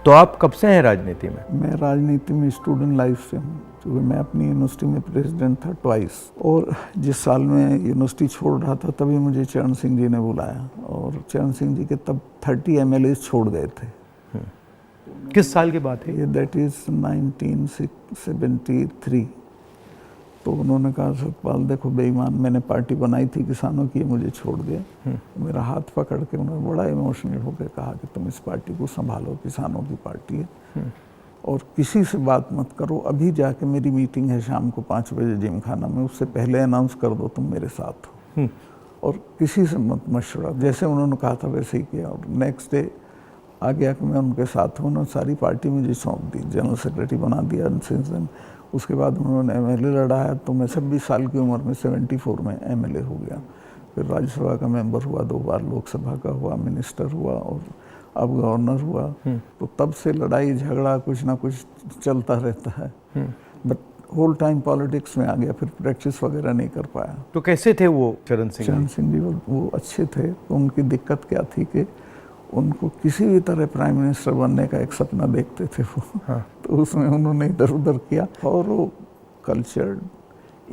तो आप कब से हैं राजनीति में? मैं राजनीति में स्टूडेंट लाइफ से हूँ, क्योंकि मैं अपनी यूनिवर्सिटी में प्रेसिडेंट था ट्वाइस। और जिस साल में यूनिवर्सिटी छोड़ रहा था तभी मुझे चरण सिंह जी ने बुलाया, और चरण सिंह जी के तब 30 MLA छोड़ गए थे। किस साल की बात है? ये दैट इज़ 1973। तो उन्होंने कहा सतपाल देखो बेईमान, मैंने पार्टी बनाई थी किसानों की, मुझे छोड़ दिया। मेरा हाथ पकड़ के उन्होंने बड़ा इमोशनल होकर कहा कि तुम इस पार्टी को संभालो, किसानों की पार्टी है, और किसी से बात मत करो। अभी जाके मेरी मीटिंग है शाम को 5 बजे जिम खाना में, उससे पहले अनाउंस कर दो तुम मेरे साथ हो, और किसी से मत मशवरा। जैसे उन्होंने कहा था वैसे ही किया, और नेक्स्ट डे आ गया कि मैं उनके साथ हूँ। उन्होंने सारी पार्टी मुझे सौंप दी, जनरल सेक्रेटरी बना दिया। उसके बाद उन्होंने MLA लड़ाया, तो मैं 26 साल की उम्र में 74 में MLA हो गया। फिर राज्यसभा का मेंबर हुआ, 2 बार लोकसभा का हुआ, मिनिस्टर हुआ, और अब गवर्नर हुआ। तो तब से लड़ाई झगड़ा कुछ ना कुछ चलता रहता है। बट होल टाइम पॉलिटिक्स में आ गया, फिर प्रैक्टिस वगैरह नहीं कर पाया। तो कैसे थे वो चरण सिंह? चरण सिंह जी वो अच्छे थे। तो उनकी दिक्कत क्या थी कि उनको किसी भी तरह प्राइम मिनिस्टर बनने का एक सपना देखते थे वो। हाँ। तो उसमें उन्होंने इधर उधर किया, और वो कल्चर्ड,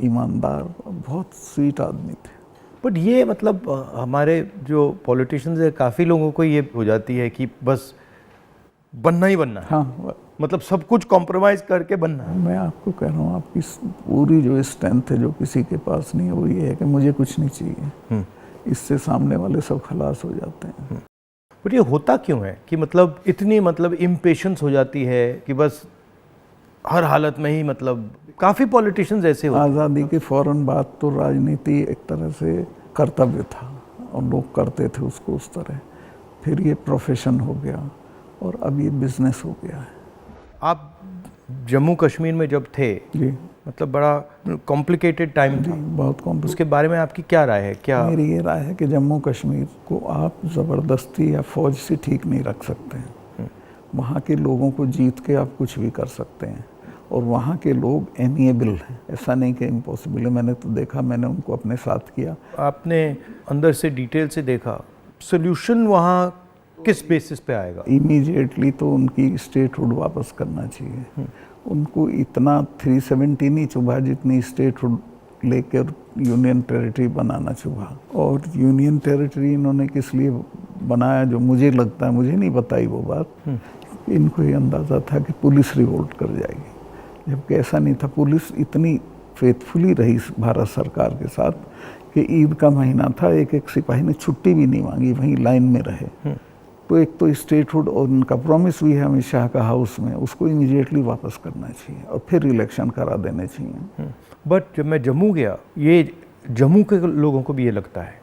ईमानदार, बहुत स्वीट आदमी थे। बट ये मतलब हमारे जो पॉलिटिशियंस है, काफ़ी लोगों को ये हो जाती है कि बस बनना ही बनना है। हाँ, मतलब सब कुछ कॉम्प्रोमाइज़ करके बनना है। मैं आपको कह रहा हूँ, आपकी पूरी जो स्ट्रेंथ है जो किसी के पास नहीं है, वो ये है कि मुझे कुछ नहीं चाहिए। इससे सामने वाले सब खलास हो जाते हैं। बट ये होता क्यों है कि मतलब इतनी मतलब इम्पेशेंस हो जाती है कि बस हर हालत में ही, मतलब काफ़ी पॉलिटिशियंस ऐसे होते हैं। आज़ादी के फ़ौरन बाद तो राजनीति एक तरह से कर्तव्य था, और लोग करते थे उसको उस तरह। फिर ये प्रोफेशन हो गया, और अब ये बिजनेस हो गया है। आप जम्मू कश्मीर में जब थे, जी, मतलब बड़ा कॉम्प्लिकेटेड टाइम था, बहुत कॉम्प्लिकेटेड। उसके बारे में आपकी क्या राय है? क्या मेरी ये राय है कि जम्मू कश्मीर को आप ज़बरदस्ती या फौज से ठीक नहीं रख सकते हैं। वहाँ के लोगों को जीत के आप कुछ भी कर सकते हैं, और वहाँ के लोग एमिएबल हैं। ऐसा नहीं कि इम्पॉसिबल है। मैंने तो देखा, मैंने उनको अपने साथ किया। आपने अंदर से डिटेल से देखा, सोल्यूशन वहाँ किस बेसिस पे आएगा? इमीडिएटली तो उनकी स्टेटहुड वापस करना चाहिए। उनको इतना 370 नहीं चुभा जितनी स्टेटहुड लेकर यूनियन टेरिटरी बनाना चुभा। और यूनियन टेरिटरी इन्होंने किस लिए बनाया, जो मुझे लगता है, मुझे नहीं बताई वो बात, इनको ये अंदाज़ा था कि पुलिस रिवोल्ट कर जाएगी, जबकि ऐसा नहीं था। पुलिस इतनी फेथफुली रही भारत सरकार के साथ कि ईद का महीना था, एक सिपाही ने छुट्टी भी नहीं मांगी, वहीं लाइन में रहे। तो एक तो स्टेटहुड, और उनका प्रॉमिस भी है अमित शाह का हाउस में, उसको इमीडिएटली वापस करना चाहिए, और फिर इलेक्शन करा देने चाहिए। बट जब मैं जम्मू गया, ये जम्मू के लोगों को भी ये लगता है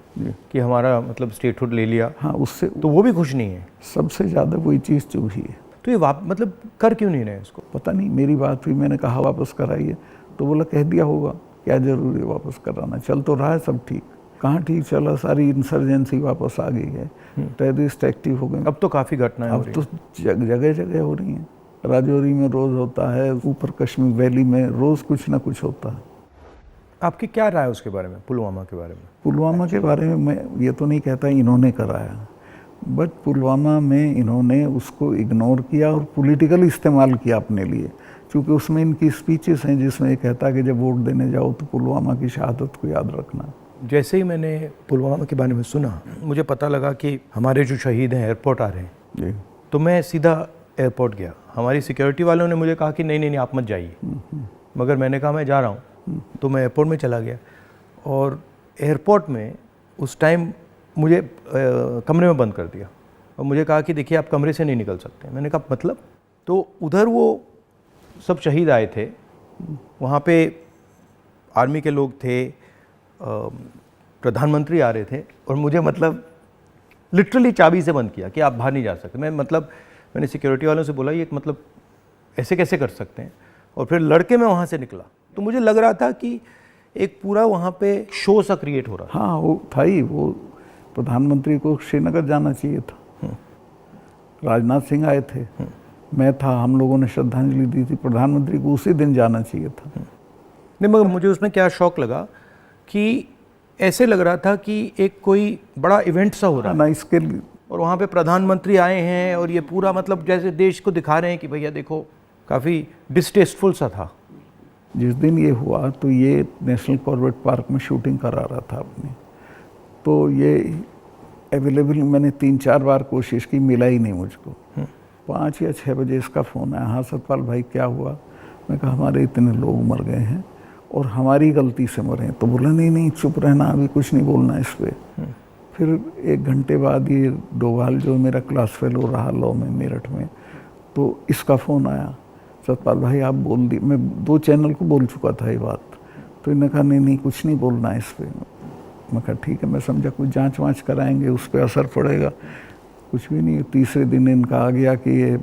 कि हमारा मतलब स्टेटहुड ले लिया। हाँ, उससे तो वो भी खुश नहीं है। सबसे ज़्यादा वही चीज़ चुभी है। तो ये मतलब कर क्यों नहीं रहे इसको? पता नहीं, मेरी बात हुई, मैंने कहा वापस कराइए, तो बोला कह दिया होगा, क्या जरूरी है वापस कराना, चल तो रहा है सब ठीक। कहाँ ठीक चला, सारी इंसर्जेंसी वापस आ गई है, टेररिस्ट एक्टिव हो गए। अब तो काफ़ी घटनाएं हो रही हैं। अब तो जगह जगह हो रही हैं। राजौरी में रोज़ होता है, ऊपर कश्मीर वैली में रोज़ कुछ ना कुछ होता है। आपकी क्या राय है उसके बारे में, पुलवामा के बारे में? पुलवामा के बारे में मैं ये तो नहीं कहता इन्होंने कराया, बट पुलवामा में इन्होंने उसको इग्नोर किया और पॉलिटिकल इस्तेमाल किया अपने लिए। क्योंकि उसमें इनकी स्पीचेस हैं जिसमें ये कहता है कि जब वोट देने जाओ तो पुलवामा की शहादत को याद रखना। जैसे ही मैंने पुलवामा के बारे में सुना, मुझे पता लगा कि हमारे जो शहीद हैं एयरपोर्ट आ रहे हैं जी, तो मैं सीधा एयरपोर्ट गया। हमारी सिक्योरिटी वालों ने मुझे कहा कि नहीं आप मत जाइए, मगर मैंने कहा मैं जा रहा हूँ। तो मैं एयरपोर्ट में चला गया, और एयरपोर्ट में उस टाइम मुझे कमरे में बंद कर दिया, और मुझे कहा कि देखिए आप कमरे से नहीं निकल सकते। मैंने कहा मतलब? तो उधर वो सब शहीद आए थे, वहाँ पे आर्मी के लोग थे, प्रधानमंत्री आ रहे थे, और मुझे मतलब लिटरली चाबी से बंद किया कि आप बाहर नहीं जा सकते। मैंने सिक्योरिटी वालों से बोला ये मतलब ऐसे कैसे कर सकते हैं, और फिर लड़के मैं वहाँ से निकला। तो मुझे लग रहा था कि एक पूरा वहाँ पे शो सा क्रिएट हो रहा था। हाँ, वो था ही। वो प्रधानमंत्री को श्रीनगर जाना चाहिए था, राजनाथ सिंह आए थे, मैं था, हम लोगों ने श्रद्धांजलि दी थी। प्रधानमंत्री को उसी दिन जाना चाहिए था। नहीं, मगर मुझे उसमें क्या शौक लगा कि ऐसे लग रहा था कि एक कोई बड़ा इवेंट सा हो रहा है। ना, इसके और वहाँ पे प्रधानमंत्री आए हैं और ये पूरा मतलब जैसे देश को दिखा रहे हैं कि भैया देखो, काफ़ी डिस्टेस्टफुल सा था। जिस दिन ये हुआ तो ये नेशनल कॉर्बेट पार्क में शूटिंग करा रहा था अपनी, तो ये अवेलेबल मैंने 3-4 बार कोशिश की, मिला ही नहीं मुझको। 5 या 6 बजे इसका फ़ोन आया, हाँ सतपाल भाई क्या हुआ? मैं कहा हमारे इतने लोग मर गए हैं और हमारी गलती से मरे हैं। तो बोला नहीं नहीं चुप रहना, अभी कुछ नहीं बोलना इस पर। फिर 1 घंटे बाद ये डोभाल जो मेरा क्लास फेलो रहा लॉ में मेरठ में, तो इसका फ़ोन आया, सतपाल भाई आप बोल दी। मैं 2 चैनल को बोल चुका था ये बात, तो इन्होंने कहा नहीं नहीं कुछ नहीं बोलना है इस पर। मैं कहा ठीक है, मैं समझा कुछ जांच वाँच कराएंगे, उस पर असर पड़ेगा। कुछ भी नहीं। तीसरे दिन इनका आ गया कि ये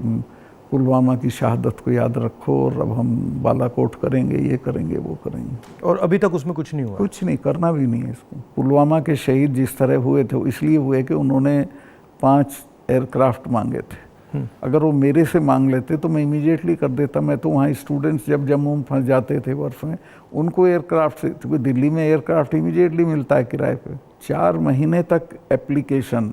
पुलवामा की शहादत को याद रखो और अब हम बालाकोट करेंगे, ये करेंगे, वो करेंगे। और अभी तक उसमें कुछ नहीं हुआ? कुछ नहीं, करना भी नहीं है इसको। पुलवामा के शहीद जिस तरह हुए थे, इसलिए हुए कि उन्होंने 5 एयरक्राफ्ट मांगे थे। अगर वो मेरे से मांग लेते तो मैं इमीडिएटली कर देता। मैं तो वहाँ स्टूडेंट्स जब जम्मू में फंस जाते थे बर्फ में, उनको एयरक्राफ्ट से, क्योंकि दिल्ली में एयरक्राफ्ट इमीडिएटली मिलता है किराए पे। 4 महीने तक एप्लीकेशन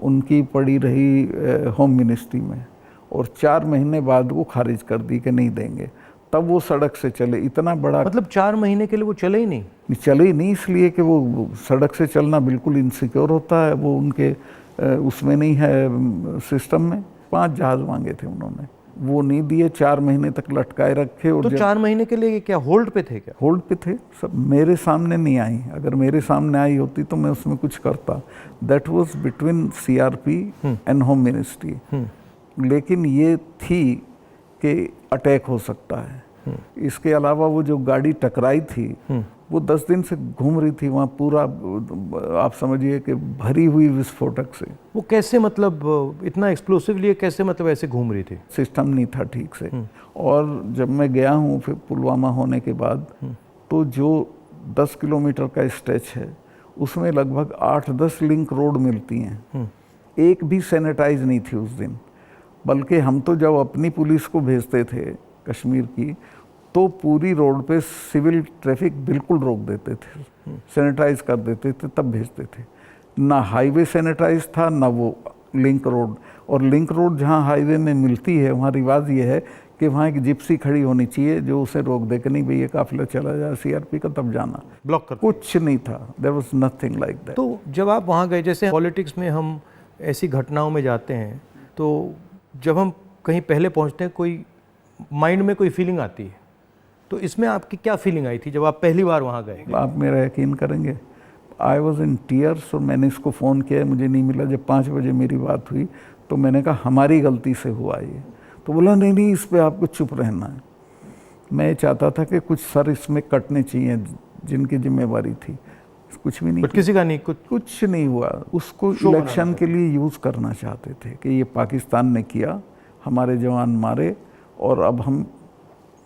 उनकी पड़ी रही होम मिनिस्ट्री में, और 4 महीने बाद वो खारिज कर दी कि नहीं देंगे। तब वो सड़क से चले। इतना बड़ा, मतलब 4 महीने के लिए वो चले ही नहीं? चले ही नहीं, इसलिए कि वो सड़क से चलना बिल्कुल इनसिक्योर होता है, वो उनके उसमें नहीं है सिस्टम में। 5 जहाज़ मांगे थे उन्होंने, वो नहीं दिए। 4 महीने तक लटकाए रखे। और तो 4 महीने के लिए क्या होल्ड पे थे? क्या होल्ड पे थे सब? मेरे सामने नहीं आई। अगर मेरे सामने आई होती तो मैं उसमें कुछ करता। That was between CRP and home ministry. लेकिन ये थी कि अटैक हो सकता है। इसके अलावा वो जो गाड़ी टकराई थी वो 10 दिन से घूम रही थी वहाँ, पूरा आप समझिए कि भरी हुई विस्फोटक से। वो कैसे, मतलब इतना एक्सप्लोसिवली कैसे, मतलब ऐसे घूम रही थी? सिस्टम नहीं था ठीक से। और जब मैं गया हूँ फिर पुलवामा होने के बाद, तो जो 10 किलोमीटर का स्ट्रेच है उसमें लगभग 8-10 लिंक रोड मिलती हैं। एक भी सैनिटाइज नहीं थी उस दिन। बल्कि हम तो जब अपनी पुलिस को भेजते थे कश्मीर की, तो पूरी रोड पे सिविल ट्रैफिक बिल्कुल रोक देते थे, सैनिटाइज कर देते थे, तब भेजते थे। ना हाईवे सैनिटाइज था, ना वो लिंक रोड। और लिंक रोड जहाँ हाईवे में मिलती है, वहाँ रिवाज ये है कि वहाँ एक जिप्सी खड़ी होनी चाहिए जो उसे रोक दे कि नहीं भई ये काफिला चला जाए सीआरपी का, तब जाना। ब्लॉक कर कुछ नहीं था, there was nothing like that. तो जब आप वहाँ गए, जैसे पॉलिटिक्स में हम ऐसी घटनाओं में जाते हैं, तो जब हम कहीं पहले पहुँचते हैं, कोई माइंड में कोई फीलिंग आती है, तो इसमें आपकी क्या फीलिंग आई थी जब आप पहली बार वहाँ गए? आप मेरा यकीन करेंगे, आई वॉज इन टीयर्स। और मैंने इसको फ़ोन किया, मुझे नहीं मिला। जब 5 बजे मेरी बात हुई तो मैंने कहा हमारी गलती से हुआ ये। तो बोला नहीं नहीं, इस पर आपको चुप रहना है। मैं चाहता था कि कुछ सर इसमें कटने चाहिए जिनकी जिम्मेवारी थी। कुछ भी नहीं, किसी का नहीं, कुछ नहीं हुआ। उसको इलेक्शन के लिए यूज़ करना चाहते थे कि ये पाकिस्तान ने किया, हमारे जवान मारे और अब हम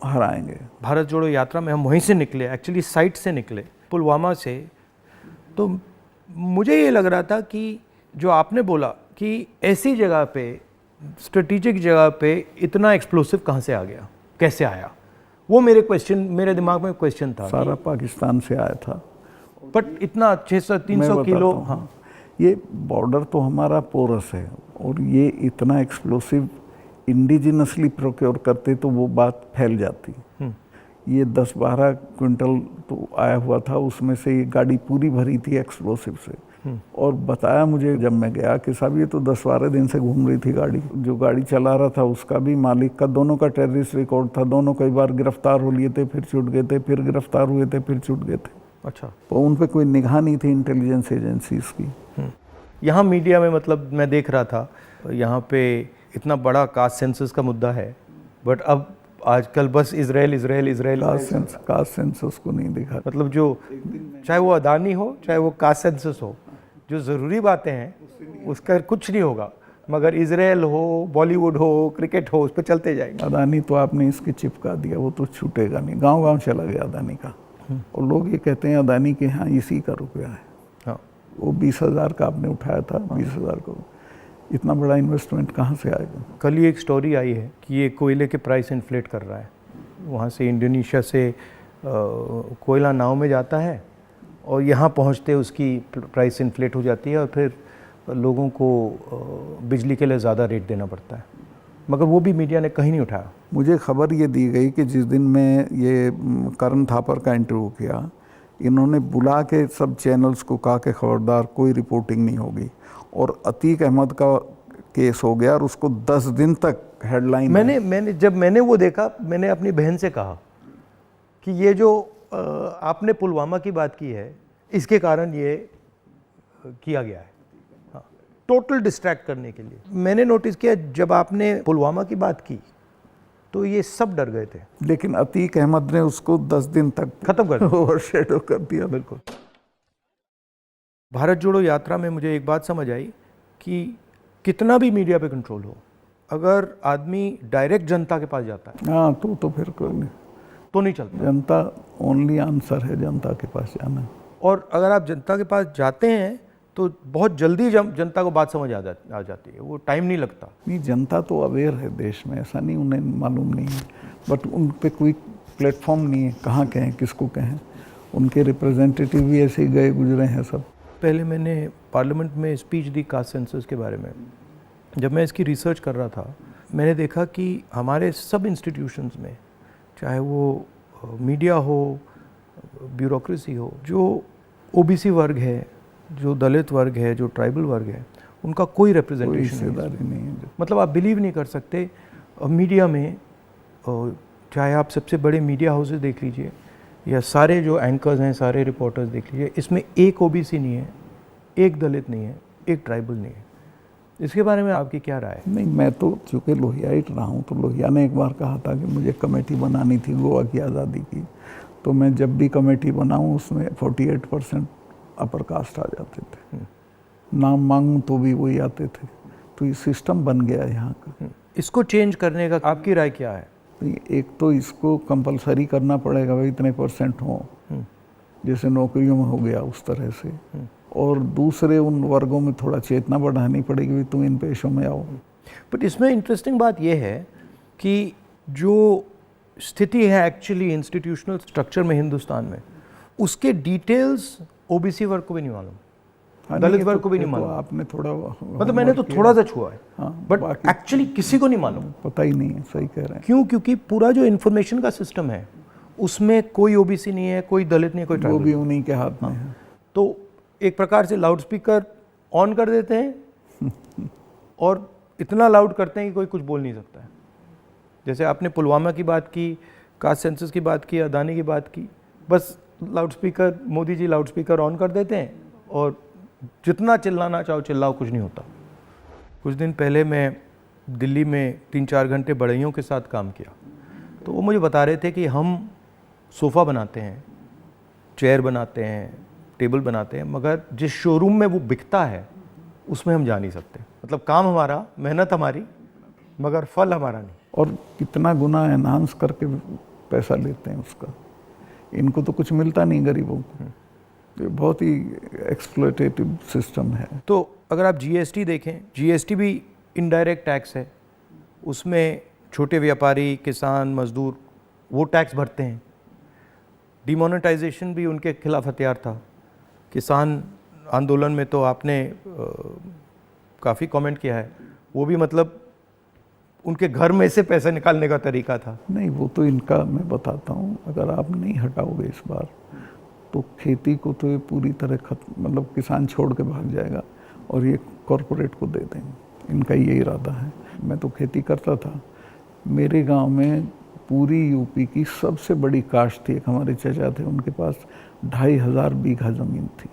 हराएंगे। भारत जोड़ो यात्रा में हम वहीं से निकले, एक्चुअली साइट से निकले, पुलवामा से। तो मुझे ये लग रहा था कि जो आपने बोला कि ऐसी जगह पे, स्ट्रेटेजिक जगह पे इतना एक्सप्लोसिव कहाँ से आ गया, कैसे आया, वो मेरे दिमाग में क्वेश्चन था। सारा पाकिस्तान से आया था, बट इतना 600-300 किलो। हाँ, ये बॉर्डर तो हमारा पोरस है, और ये इतना एक्सप्लोसिव इंडिजिनसली प्रोक्योर करते तो वो बात फैल जाती। ये 10-12 क्विंटल तो आया हुआ था, उसमें से ये गाड़ी पूरी भरी थी एक्सप्लोसिव से। और बताया मुझे जब मैं गया कि साहब ये तो 10-12 दिन से घूम रही थी गाड़ी। जो गाड़ी चला रहा था उसका भी, मालिक का, दोनों का टेररिस्ट रिकॉर्ड था। दोनों कई बार गिरफ्तार हो लिए थे, फिर छूट गए थे, फिर गिरफ्तार हुए थे, फिर छूट गए थे। अच्छा, तो उन पर कोई निगाह नहीं थी इंटेलिजेंस एजेंसीज की। यहाँ मीडिया में, मतलब मैं देख रहा था, यहाँ पे इतना बड़ा कास्ट सेंसस का मुद्दा है, बट अब आजकल बस इजराइल। कास्ट सेंसस को नहीं दिखा। मतलब जो, चाहे वो अदानी हो, चाहे वो कास्ट सेंसस हो, जो ज़रूरी बातें हैं उसका कुछ नहीं होगा, मगर इजराइल हो, बॉलीवुड हो, क्रिकेट हो, उस पर चलते जाएंगे। अदानी तो आपने इसके चिपका दिया, वो तो छूटेगा नहीं। गांव-गांव चला गया अदानी का। और लोग ये कहते हैं अदानी के यहाँ इसी का रुपया है। हाँ, वो 20,000 का आपने उठाया था, 20,000 को इतना बड़ा इन्वेस्टमेंट कहाँ से आएगा? कल ही एक स्टोरी आई है कि ये कोयले के प्राइस इन्फ्लेट कर रहा है। वहाँ से इंडोनेशिया से कोयला नाव में जाता है और यहाँ पहुँचते उसकी प्राइस इन्फ्लेट हो जाती है, और फिर लोगों को बिजली के लिए ज़्यादा रेट देना पड़ता है, मगर वो भी मीडिया ने कहीं नहीं उठाया। मुझे खबर ये दी गई कि जिस दिन मैं ये करण थापर का इंटरव्यू किया, इन्होंने बुला के सब चैनल्स को कहा कि खबरदार कोई रिपोर्टिंग नहीं होगी, और अतीक अहमद का केस हो गया और उसको 10 दिन तक हेडलाइन। जब मैंने वो देखा, मैंने अपनी बहन से कहा कि ये जो आपने पुलवामा की बात की है, इसके कारण ये किया गया है, हाँ, टोटल डिस्ट्रैक्ट करने के लिए। मैंने नोटिस किया जब आपने पुलवामा की बात की तो ये सब डर गए थे, लेकिन अतीक अहमद ने उसको 10 दिन तक खत्म कर दिया, ओवरशैडो कर दिया। बिल्कुल। भारत जोड़ो यात्रा में मुझे एक बात समझ आई कि कितना भी मीडिया पे कंट्रोल हो, अगर आदमी डायरेक्ट जनता के पास जाता है, हाँ, तो फिर कोई नहीं, तो नहीं चलता। जनता ओनली आंसर है, जनता के पास जाना। और अगर आप जनता के पास जाते हैं तो बहुत जल्दी जनता को बात समझ आ जाती है, वो टाइम नहीं लगता। नहीं, जनता तो अवेयर है देश में, ऐसा नहीं उन्हें मालूम नहीं है, बट उन पे कोई प्लेटफॉर्म नहीं है, कहाँ कहें, किसको कहें। उनके रिप्रेजेंटेटिव भी ऐसे ही गए गुजरे हैं सब। पहले मैंने पार्लियामेंट में स्पीच दी कास्ट सेंसस के बारे में। जब मैं इसकी रिसर्च कर रहा था, मैंने देखा कि हमारे सब इंस्टीट्यूशंस में, चाहे वो मीडिया हो, ब्यूरोक्रेसी हो, जो ओबीसी वर्ग है, जो दलित वर्ग है, जो ट्राइबल वर्ग है, उनका कोई रिप्रेजेंटेशन नहीं है। मतलब आप बिलीव नहीं कर सकते, मीडिया में चाहे आप सबसे बड़े मीडिया हाउसेस देख लीजिए या सारे जो एंकर्स हैं, सारे रिपोर्टर्स देख लीजिए, इसमें एक ओबीसी नहीं है, एक दलित नहीं है, एक ट्राइबल नहीं है। इसके बारे में आपकी क्या राय है? नहीं, मैं तो चूँकि लोहियाइट रहा हूँ, तो लोहिया ने एक बार कहा था कि मुझे कमेटी बनानी थी गोवा की आज़ादी की, तो मैं जब भी कमेटी बनाऊँ उसमें 48% अपर कास्ट आ जाते थे, नाम मांगूं तो भी वही आते थे। तो ये सिस्टम बन गया यहाँ का। इसको चेंज करने का आपकी राय क्या है? एक तो इसको कंपलसरी करना पड़ेगा, भाई इतने % हो, जैसे नौकरियों में हो गया उस तरह से। और दूसरे उन वर्गों में थोड़ा चेतना बढ़ानी पड़ेगी, भाई तुम इन पेशों में आओ। बट इसमें इंटरेस्टिंग बात यह है कि जो स्थिति है एक्चुअली इंस्टीट्यूशनल स्ट्रक्चर में हिंदुस्तान में, उसके डिटेल्स ओबीसी वर्ग को भी नहीं मालूम, दलित वर्ग को भी नहीं मालूम। आपने थोड़ा, मतलब मैंने तो थोड़ा सा छुआ है, बट एक्चुअली किसी को नहीं मालूम, पता ही नहीं है। सही कह रहे हैं। क्यों? क्योंकि पूरा जो इन्फॉर्मेशन का सिस्टम है उसमें कोई ओबीसी नहीं है, कोई दलित नहीं है, कोई ट्राइबल, वो भी उन्हीं के हाथ में है। तो एक प्रकार से लाउड स्पीकर ऑन कर देते हैं और इतना लाउड करते हैं कि कोई कुछ बोल नहीं सकता है। जैसे आपने पुलवामा की बात की, कास्ट सेंसस की बात की, अदानी की बात की, बस loud speaker, Modi ji loud speaker on कर देते हैं और जितना चिल्लाना चाहो चिल्लाओ, कुछ नहीं होता। कुछ दिन पहले मैं दिल्ली में 3-4 घंटे बढ़इयों के साथ काम किया, तो वो मुझे बता रहे थे कि हम सोफ़ा बनाते हैं, चेयर बनाते हैं, टेबल बनाते हैं, मगर जिस शोरूम में वो बिकता है उसमें हम जा नहीं सकते। मतलब काम हमारा, मेहनत हमारी, मगर फल हमारा नहीं। और कितना गुना एनहांस करके पैसा लेते हैं उसका। इनको तो कुछ मिलता नहीं गरीबों को। ये बहुत ही एक्सप्लॉयटेटिव सिस्टम है। तो अगर आप जीएसटी देखें, जीएसटी भी इनडायरेक्ट टैक्स है, उसमें छोटे व्यापारी, किसान, मजदूर वो टैक्स भरते हैं। डिमोनेटाइजेशन भी उनके खिलाफ हथियार था। किसान आंदोलन में तो आपने काफ़ी कमेंट किया है, वो भी मतलब उनके घर में से पैसे निकालने का तरीका था। नहीं, वो तो इनका मैं बताता हूँ, अगर आप नहीं हटाओगे इस बार तो खेती को तो ये पूरी तरह खत्म, मतलब किसान छोड़ के भाग जाएगा और ये कॉरपोरेट को दे देंगे। इनका ये इरादा है। मैं तो खेती करता था। मेरे गांव में पूरी यूपी की सबसे बड़ी काश्त थी। एक हमारे चाचा थे, उनके पास 2500 बीघा ज़मीन थी।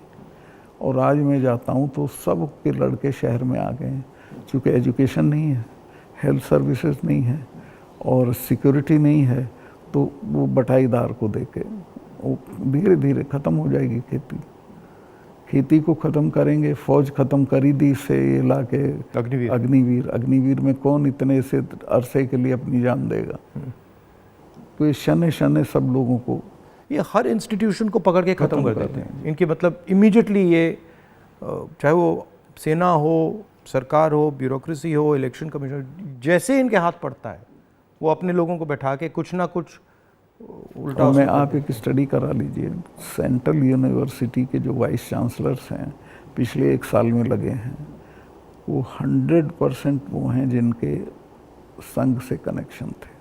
और आज मैं जाता हूँ तो सब के लड़के शहर में आ गए हैं, क्योंकि एजुकेशन नहीं है, हेल्थ सर्विसेज नहीं है और सिक्योरिटी नहीं है, तो वो बटाईदार को देके वो धीरे धीरे ख़त्म हो जाएगी खेती। खेती को ख़त्म करेंगे, फौज ख़त्म करी दी से ये ला के अग्निवीर में कौन इतने से अरसे के लिए अपनी जान देगा। तो ये शने शने सब लोगों को, ये हर इंस्टीट्यूशन को पकड़ के ख़त्म कर देते हैं। इनके मतलब इमीडिएटली ये, चाहे वो सेना हो, सरकार हो, ब्यूरोक्रेसी हो, इलेक्शन कमीशन, जैसे इनके हाथ पड़ता है वो अपने लोगों को बैठा के कुछ ना कुछ उल्टा। मैं आप एक स्टडी करा लीजिए, सेंट्रल यूनिवर्सिटी के जो वाइस चांसलर्स हैं पिछले 1 साल में लगे हैं, वो 100% वो हैं जिनके संघ से कनेक्शन थे।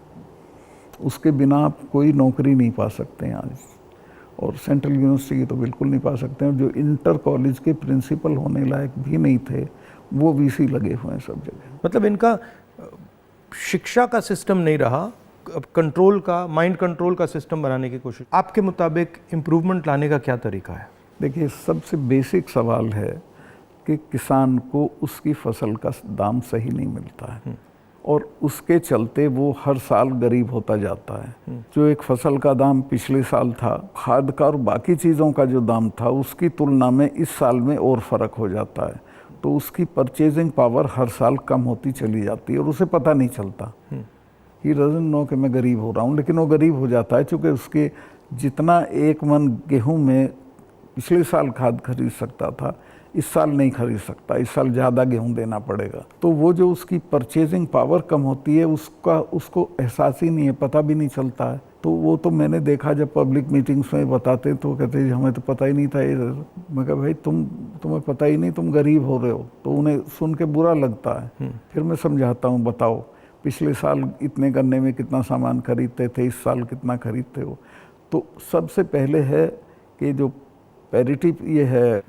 उसके बिना आप कोई नौकरी नहीं पा सकते हैं आज, और सेंट्रल यूनिवर्सिटी की तो बिल्कुल नहीं पा सकते हैं। जो इंटर कॉलेज के प्रिंसिपल होने लायक भी नहीं थे, वो वीसी लगे हुए हैं सब जगह। मतलब इनका शिक्षा का सिस्टम नहीं रहा, कंट्रोल का, माइंड कंट्रोल का सिस्टम बनाने की कोशिश। आपके मुताबिक इम्प्रूवमेंट लाने का क्या तरीका है? देखिए, सबसे बेसिक सवाल है कि किसान को उसकी फसल का दाम सही नहीं मिलता है, और उसके चलते वो हर साल गरीब होता जाता है। जो एक फसल का दाम पिछले साल था, खाद का और बाकी चीज़ों का जो दाम था, उसकी तुलना में इस साल में और फ़र्क हो जाता है। तो उसकी परचेजिंग पावर हर साल कम होती चली जाती है, और उसे पता नहीं चलता। ही डजंट नो कि मैं गरीब हो रहा हूँ, लेकिन वो गरीब हो जाता है क्योंकि उसके जितना एक मन गेहूँ में पिछले साल खाद खरीद सकता था, इस साल नहीं खरीद सकता, इस साल ज़्यादा गेहूं देना पड़ेगा। तो वो जो उसकी परचेजिंग पावर कम होती है, उसको एहसास ही नहीं है, पता भी नहीं चलता है। तो वो तो मैंने देखा, जब पब्लिक मीटिंग्स में बताते तो कहते हैं हमें तो पता ही नहीं था ये। मैं कहा भाई तुम्हें पता ही नहीं, तुम गरीब हो रहे हो। तो उन्हें सुन के बुरा लगता है। फिर मैं समझाता हूँ, बताओ पिछले साल इतने गन्ने में कितना सामान खरीदते थे, इस साल कितना खरीदते हो। तो सबसे पहले है कि जो पैरिटी ये है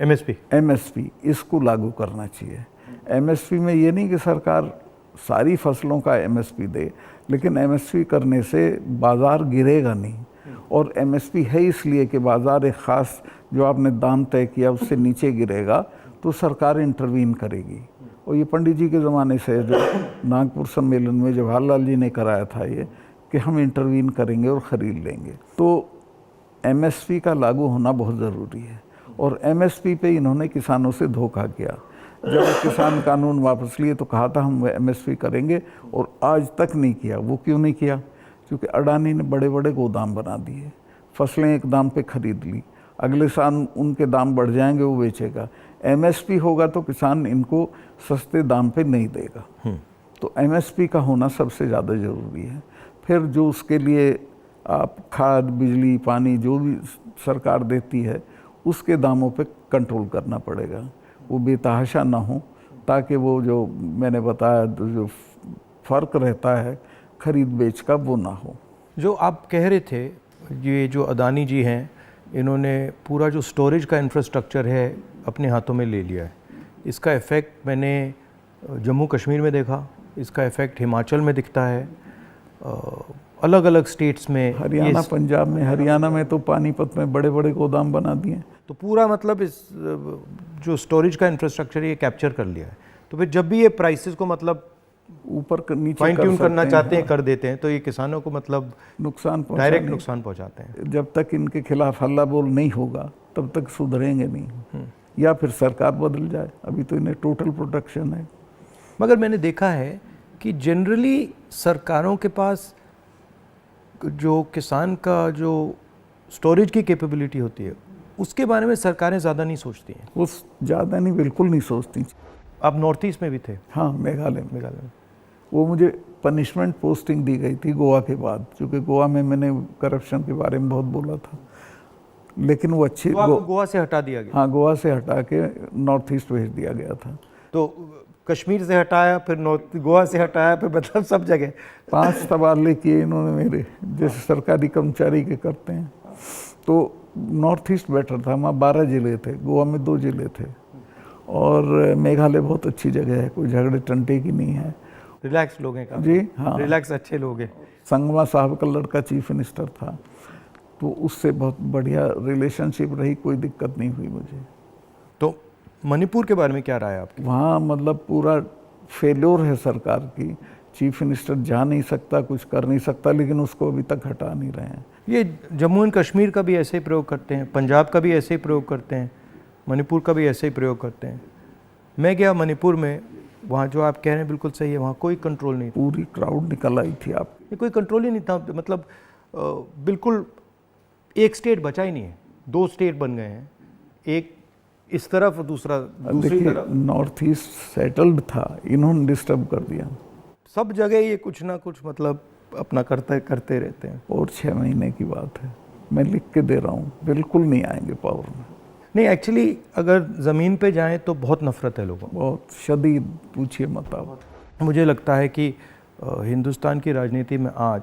एमएसपी, इसको लागू करना चाहिए। एमएसपी में ये नहीं कि सरकार सारी फसलों का एमएसपी दे, लेकिन एमएसपी करने से बाज़ार गिरेगा नहीं। और एमएसपी है इसलिए कि बाज़ार एक ख़ास जो आपने दाम तय किया उससे नीचे गिरेगा तो सरकार इंटरवीन करेगी। और ये पंडित जी के ज़माने से जो नागपुर सम्मेलन में जवाहरलाल जी ने कराया था ये, कि हम इंटरवीन करेंगे और ख़रीद लेंगे। तो एमएसपी का लागू होना बहुत ज़रूरी है। और एमएसपी पे इन्होंने किसानों से धोखा किया। जब किसान कानून वापस लिए तो कहा था हम एमएसपी करेंगे, और आज तक नहीं किया। वो क्यों नहीं किया? क्योंकि अडानी ने बड़े बड़े गोदाम बना दिए, फसलें एक दाम पे खरीद ली, अगले साल उनके दाम बढ़ जाएंगे, वो बेचेगा। एमएसपी होगा तो किसान इनको सस्ते दाम पे नहीं देगा। तो एमएसपी का होना सबसे ज़्यादा ज़रूरी है। फिर जो उसके लिए आप खाद, बिजली, पानी जो भी सरकार देती है, उसके दामों पे कंट्रोल करना पड़ेगा, वो बेतहाशा ना हो, ताकि वो जो मैंने बताया जो फ़र्क रहता है खरीद बेच का, वो ना हो। जो आप कह रहे थे, ये जो अदानी जी हैं, इन्होंने पूरा जो स्टोरेज का इंफ्रास्ट्रक्चर है अपने हाथों में ले लिया है। इसका इफ़ेक्ट मैंने जम्मू कश्मीर में देखा, इसका इफ़ेक्ट हिमाचल में दिखता है, अलग अलग स्टेट्स में, हरियाणा, पंजाब में। हरियाणा में तो पानीपत में बड़े बड़े गोदाम बना दिए। तो पूरा मतलब इस जो स्टोरेज का इंफ्रास्ट्रक्चर ये कैप्चर कर लिया है। तो फिर जब भी ये प्राइसेस को मतलब ऊपर नीचे फाइन ट्यून करना चाहते हैं, कर देते हैं, तो ये किसानों को मतलब नुकसान, डायरेक्ट नुकसान पहुंचाते हैं। जब तक इनके खिलाफ हल्ला बोल नहीं होगा तब तक सुधरेंगे नहीं, या फिर सरकार बदल जाए। अभी तो इन्हें टोटल प्रोटेक्शन है। मगर मैंने देखा है कि जनरली सरकारों के पास जो किसान का जो स्टोरेज की कैपेबिलिटी होती है, उसके बारे में सरकारें ज़्यादा नहीं सोचती हैं। वो ज़्यादा नहीं, बिल्कुल नहीं सोचती। आप नॉर्थ ईस्ट में भी थे? हाँ, मेघालय में। में वो मुझे पनिशमेंट पोस्टिंग दी गई थी गोवा के बाद, क्योंकि गोवा में मैंने करप्शन के बारे में बहुत बोला था। लेकिन वो अच्छी, गोवा से हटा दिया गया? हाँ, गोवा से हटा के नॉर्थ ईस्ट भेज दिया गया था। तो कश्मीर से हटाया, फिर नॉर्थ, गोवा से हटाया, फिर मतलब सब जगह 5 तबादले किए इन्होंने मेरे, जैसे सरकारी कर्मचारी के करते हैं। तो नॉर्थ ईस्ट बेटर था, वहाँ 12 ज़िले थे, गोवा में 2 ज़िले थे। और मेघालय बहुत अच्छी जगह है, कोई झगड़े टंटे की नहीं है, रिलैक्स लोग हैं जी। हाँ, रिलैक्स अच्छे लोग हैं। संगमा साहब का लड़का चीफ मिनिस्टर था, तो उससे बहुत बढ़िया रिलेशनशिप रही, कोई दिक्कत नहीं हुई मुझे। तो मणिपुर के बारे में क्या राय है आपकी? वहाँ मतलब पूरा फेल्योर है सरकार की। चीफ मिनिस्टर जा नहीं सकता, कुछ कर नहीं सकता, लेकिन उसको अभी तक हटा नहीं रहे हैं। ये जम्मू एंड कश्मीर का भी ऐसे ही प्रयोग करते हैं, पंजाब का भी ऐसे ही प्रयोग करते हैं, मणिपुर का भी ऐसे ही प्रयोग करते हैं। मैं गया मणिपुर में, वहाँ जो आप कह रहे हैं बिल्कुल सही है, वहाँ कोई कंट्रोल नहीं था। पूरी क्राउड निकल आई थी। आप कोई कंट्रोल ही नहीं था, मतलब बिल्कुल एक स्टेट बचा ही नहीं है, 2 स्टेट बन गए हैं, एक इस तरफ और दूसरा दूसरी तरफ। नॉर्थ ईस्ट सेटल्ड था, इन्होंने डिस्टर्ब कर दिया। सब जगह ये कुछ ना कुछ मतलब अपना करते रहते हैं। और 6 महीने की बात है, मैं लिख के दे रहा हूँ, बिल्कुल नहीं आएंगे पावर में। नहीं, एक्चुअली अगर ज़मीन पे जाएं तो बहुत नफ़रत है लोगों को, बहुत शदीद, पूछिए मत आप। मुझे लगता है कि हिंदुस्तान की राजनीति में आज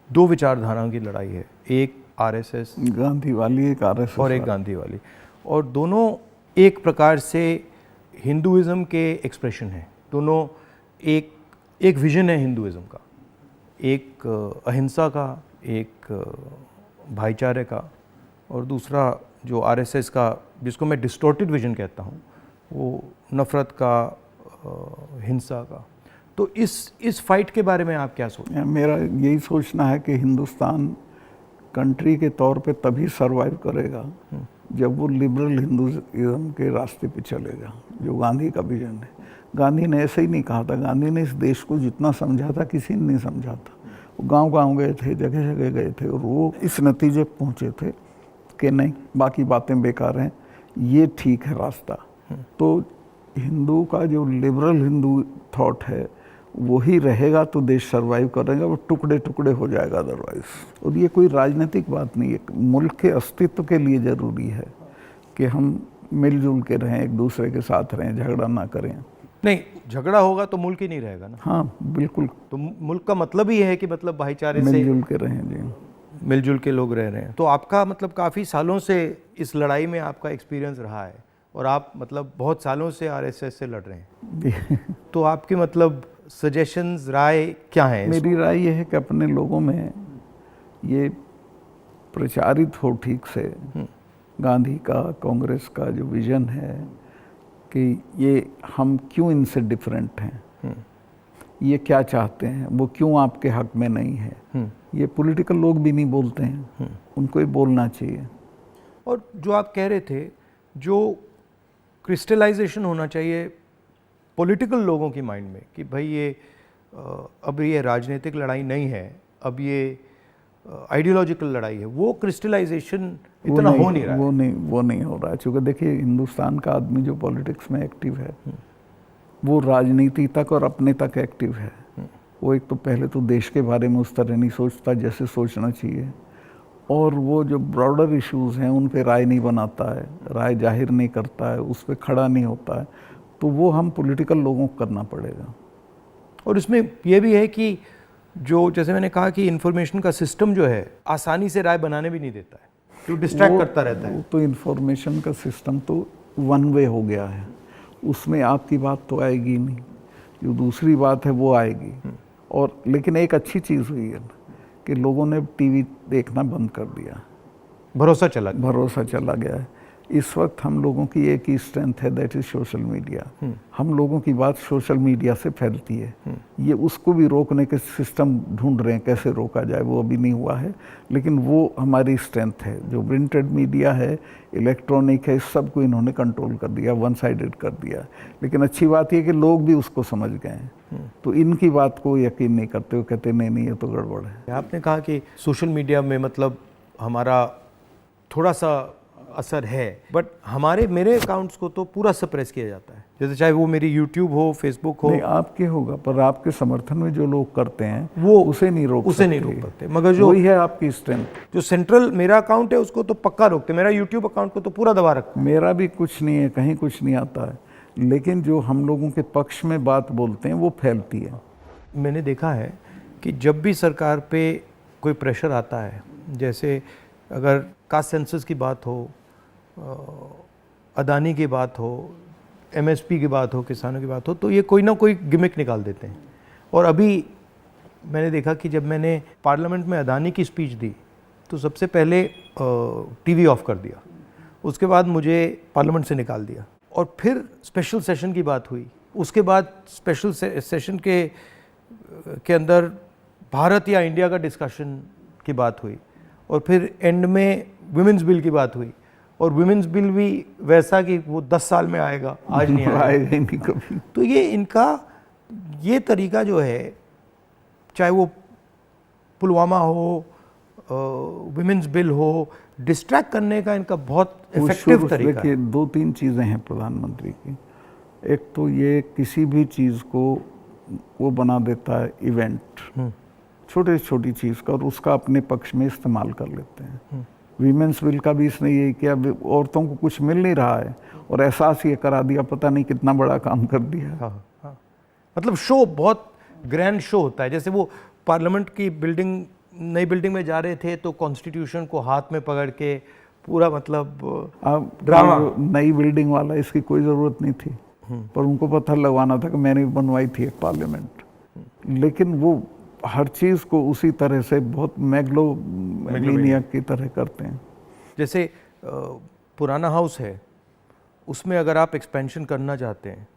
दो विचारधाराओं की लड़ाई है, एक आरएसएस गांधी वाली, एक आरएसएस और एक गांधी वाली, और दोनों एक प्रकार से हिंदुइज़्म के एक्सप्रेशन हैं। दोनों एक विजन है हिंदुइज़्म का, एक अहिंसा का, एक भाईचारे का, और दूसरा जो आरएसएस का, जिसको मैं डिस्टॉर्टेड विजन कहता हूँ, वो नफ़रत का, हिंसा का। तो इस फाइट के बारे में आप क्या सोचते हैं? मेरा यही सोचना है कि हिंदुस्तान कंट्री के तौर पे तभी सरवाइव करेगा जब वो लिबरल हिंदुइज्म के रास्ते पे चलेगा, जो गांधी का विजन है। गांधी ने ऐसे ही नहीं कहा था, गांधी ने इस देश को जितना समझा था किसी ने नहीं समझा था। वो गांव-गांव गए थे, जगह जगह गए थे, और वो इस नतीजे पहुँचे थे कि नहीं, बाकी बातें बेकार हैं, ये ठीक है रास्ता। तो हिंदू का जो लिबरल हिंदू थॉट है वही रहेगा तो देश सरवाइव करेगा, वो टुकड़े टुकड़े हो जाएगा अदरवाइज। और ये कोई राजनीतिक बात नहीं है, मुल्क के अस्तित्व के लिए ज़रूरी है कि हम मिलजुल के रहें, एक दूसरे के साथ रहें, झगड़ा ना करें। नहीं, झगड़ा होगा तो मुल्क ही नहीं रहेगा ना। हाँ बिल्कुल, तो मुल्क का मतलब ही है कि मतलब भाईचारे से मिलजुल के रहें जी, मिलजुल के लोग रह रहे हैं। तो आपका मतलब काफ़ी सालों से इस लड़ाई में आपका एक्सपीरियंस रहा है, और आप मतलब बहुत सालों से आरएसएस से लड़ रहे हैं। तो आपके मतलब सजेशंस, राय क्या है? मेरी राय ये है कि अपने लोगों में ये प्रचारित हो ठीक से गांधी का, कांग्रेस का जो विजन है कि ये हम क्यों इनसे डिफरेंट हैं, ये क्या चाहते हैं, वो क्यों आपके हक में नहीं है, ये पॉलिटिकल लोग भी नहीं बोलते हैं, उनको ही बोलना चाहिए। और जो आप कह रहे थे, जो क्रिस्टलाइजेशन होना चाहिए पॉलिटिकल लोगों की माइंड में कि भाई ये अब ये राजनीतिक लड़ाई नहीं है, अब ये आइडियोलॉजिकल लड़ाई है, वो क्रिस्टलाइजेशन इतना हो नहीं रहा है। वो नहीं हो रहा है, क्योंकि देखिए हिंदुस्तान का आदमी जो पॉलिटिक्स में एक्टिव है वो राजनीति तक और अपने तक एक्टिव है। वो एक तो पहले तो देश के बारे में उस तरह नहीं सोचता जैसे सोचना चाहिए, और वो जो ब्रॉडर इश्यूज़ हैं उन पे राय नहीं बनाता है, राय जाहिर नहीं करता है, उस पर खड़ा नहीं होता है। तो वो हम पॉलिटिकल लोगों को करना पड़ेगा। और इसमें यह भी है कि जो, जैसे मैंने कहा कि इंफॉर्मेशन का सिस्टम जो है आसानी से राय बनाने भी नहीं देता है, तो डिस्ट्रैक्ट करता रहता है। तो इंफॉर्मेशन का सिस्टम तो वन वे हो गया है, उसमें आपकी बात तो आएगी नहीं, जो दूसरी बात है वो आएगी। और लेकिन एक अच्छी चीज़ हुई है कि लोगों ने टीवी देखना बंद कर दिया, भरोसा चला गया है। इस वक्त हम लोगों की एक ही स्ट्रेंथ है, दैट इज सोशल मीडिया। हम लोगों की बात सोशल मीडिया से फैलती है, ये उसको भी रोकने के सिस्टम ढूंढ रहे हैं, कैसे रोका जाए, वो अभी नहीं हुआ है, लेकिन वो हमारी स्ट्रेंथ है। जो प्रिंटेड मीडिया है, इलेक्ट्रॉनिक है, सब को इन्होंने कंट्रोल कर दिया, वन साइडेड कर दिया। लेकिन अच्छी बात यह कि लोग भी उसको समझ गए हैं, तो इनकी बात को यकीन नहीं करते, वो कहते नहीं ये तो गड़बड़ है। आपने कहा कि सोशल मीडिया में मतलब हमारा थोड़ा सा असर है, बट मेरे अकाउंट्स को तो पूरा सप्रेस किया जाता है, जैसे चाहे वो मेरी यूट्यूब हो, फेसबुक हो। नहीं, आपके होगा, पर आपके समर्थन में जो लोग करते हैं वो उसे नहीं रोक सकते। मगर जो वही है आपकी स्ट्रेंथ। जो सेंट्रल मेरा अकाउंट है उसको तो पक्का रोकते, मेरा यूट्यूब अकाउंट को तो पूरा दबा रखा। मेरा भी कुछ नहीं है, कहीं कुछ नहीं आता है, लेकिन जो हम लोगों के पक्ष में बात बोलते हैं वो फैलती है। मैंने देखा है कि जब भी सरकार पे कोई प्रेशर आता है, जैसे अगर कास्ट सेंसस की बात हो, अदानी की बात हो, एमएसपी की बात हो, किसानों की बात हो, तो ये कोई ना कोई गिमिक निकाल देते हैं। और अभी मैंने देखा कि जब मैंने पार्लियामेंट में अदानी की स्पीच दी तो सबसे पहले टीवी ऑफ कर दिया, उसके बाद मुझे पार्लियामेंट से निकाल दिया, और फिर स्पेशल सेशन की बात हुई, उसके बाद स्पेशल सेशन के अंदर भारत या इंडिया का डिस्कशन की बात हुई, और फिर एंड में विमेंस बिल की बात हुई, और विमेंस बिल भी वैसा कि वो 10 साल में आएगा, आज नहीं आएगा ही नहीं कभी। तो ये तरीका जो है, चाहे वो पुलवामा हो, विमेंस बिल हो, डिस्ट्रैक्ट करने का इनका बहुत इफेक्टिव तरीका है। 2-3 चीज़ें हैं प्रधानमंत्री की। एक तो ये किसी भी चीज़ को वो बना देता है इवेंट, छोटी छोटी चीज़ का, और उसका अपने पक्ष में इस्तेमाल कर लेते हैं। वीमेंस बिल का भी इसने यही किया, औरतों को कुछ मिल नहीं रहा है और एहसास ये करा दिया, पता नहीं कितना बड़ा काम कर दिया। हाँ हाँ, मतलब शो बहुत ग्रैंड शो होता है। जैसे वो पार्लियामेंट की बिल्डिंग, नई बिल्डिंग में जा रहे थे तो कॉन्स्टिट्यूशन को हाथ में पकड़ के पूरा मतलब ड्रामा। नई बिल्डिंग वाला इसकी कोई ज़रूरत नहीं थी, पर उनको पत्थर लगवाना था कि मैंने बनवाई थी एक पार्लियामेंट। लेकिन वो हर चीज़ को उसी तरह से बहुत मैग्लोमैनियक की तरह करते हैं। जैसे पुराना हाउस है, उसमें अगर आप एक्सपेंशन करना चाहते हैं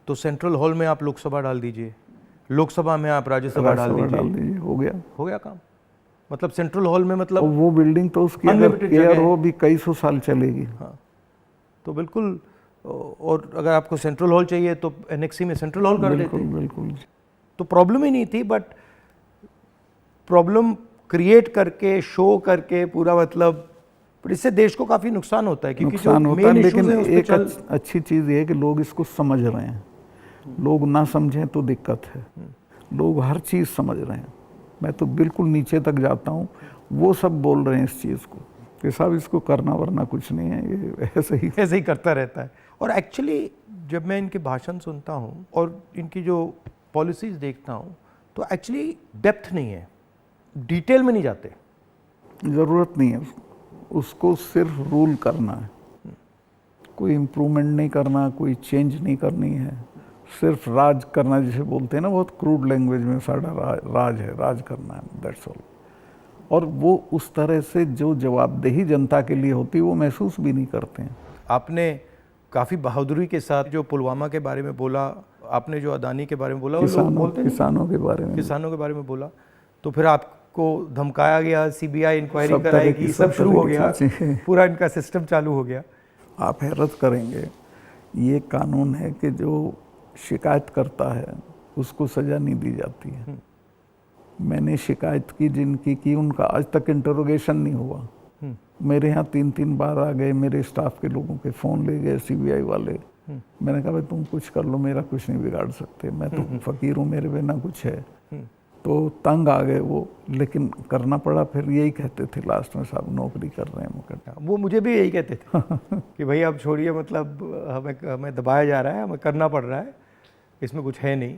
तो सेंट्रल हॉल में आप लोकसभा डाल दीजिए, लोकसभा में आप राज्यसभा डाल दीजिए, हो गया काम। मतलब सेंट्रल हॉल में मतलब वो बिल्डिंग तो उसकी अगर केयर हो भी कई सौ साल चलेगी। हाँ, तो बिल्कुल। और अगर आपको सेंट्रल हॉल चाहिए तो एनेक्सी में सेंट्रल हॉल कर देते। बिल्कुल। तो प्रॉब्लम ही नहीं थी, बट प्रॉब्लम क्रिएट करके, शो करके पूरा मतलब, पर इससे देश को काफ़ी नुकसान होता है। क्योंकि नुकसान होता है, लेकिन एक अच्छी चीज़ ये है कि लोग इसको समझ रहे हैं। लोग ना समझें तो दिक्कत है, लोग हर चीज़ समझ रहे हैं। मैं तो बिल्कुल नीचे तक जाता हूँ, वो सब बोल रहे हैं इस चीज़ को कि साहब इसको करना वरना कुछ नहीं है, ये ऐसे ही करता रहता है। और एक्चुअली जब मैं इनके भाषण सुनता हूँ और इनकी जो पॉलिसीज़ देखता हूँ तो एक्चुअली डेप्थ नहीं है, डिटेल में नहीं जाते। ज़रूरत नहीं है उसको सिर्फ रूल करना है, कोई इम्प्रूवमेंट नहीं करना, कोई चेंज नहीं करनी है, सिर्फ राज करना, जिसे बोलते हैं ना बहुत क्रूड लैंग्वेज में, साड़ा राज है, राज करना है, दैट्स ऑल। और वो उस तरह से जो जवाबदेही जनता के लिए होती है वो महसूस भी नहीं करते हैं। आपने काफ़ी बहादुरी के साथ जो पुलवामा के बारे में बोला, आपने जो अदानी के बारे में बोला, किसानों के बारे में बोला, तो फिर आपको धमकाया गया, सीबीआई इंक्वायरी कराएगी, सब शुरू हो गया, पूरा इनका सिस्टम चालू हो गया। आप हैरत करेंगे, ये कानून है कि जो शिकायत करता है उसको सज़ा नहीं दी जाती है। मैंने शिकायत की जिनकी की, उनका आज तक इंटरोगेशन नहीं हुआ। मेरे यहाँ 3-3 बार आ गए, मेरे स्टाफ के लोगों के फ़ोन ले गए सीबीआई वाले। मैंने कहा भाई तुम कुछ कर लो, मेरा कुछ नहीं बिगाड़ सकते, मैं तो फ़कीर हूँ, मेरे बिना कुछ है। तो तंग आ गए वो, लेकिन करना पड़ा। फिर यही कहते थे लास्ट में, साहब नौकरी कर रहे हैं मुकदमा। वो मुझे भी यही कहते थे कि भाई अब छोड़िए, मतलब हमें दबाया जा रहा है, हमें करना पड़ रहा है, इसमें कुछ है नहीं।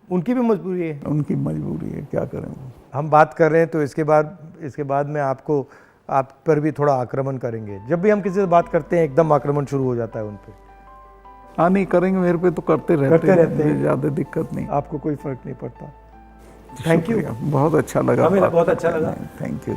उनकी भी मजबूरी है, उनकी मजबूरी है, क्या करें। हम बात कर रहे हैं तो इसके बाद में आप पर भी थोड़ा आक्रमण करेंगे। जब भी हम किसी से बात करते हैं एकदम आक्रमण शुरू हो जाता है उन पर। हाँ नहीं करेंगे, मेरे पे तो करते रहते हैं, ज़्यादा दिक्कत नहीं, आपको कोई फर्क नहीं पड़ता। थैंक यू, बहुत अच्छा लगा, हमें बहुत अच्छा लगा, थैंक यू।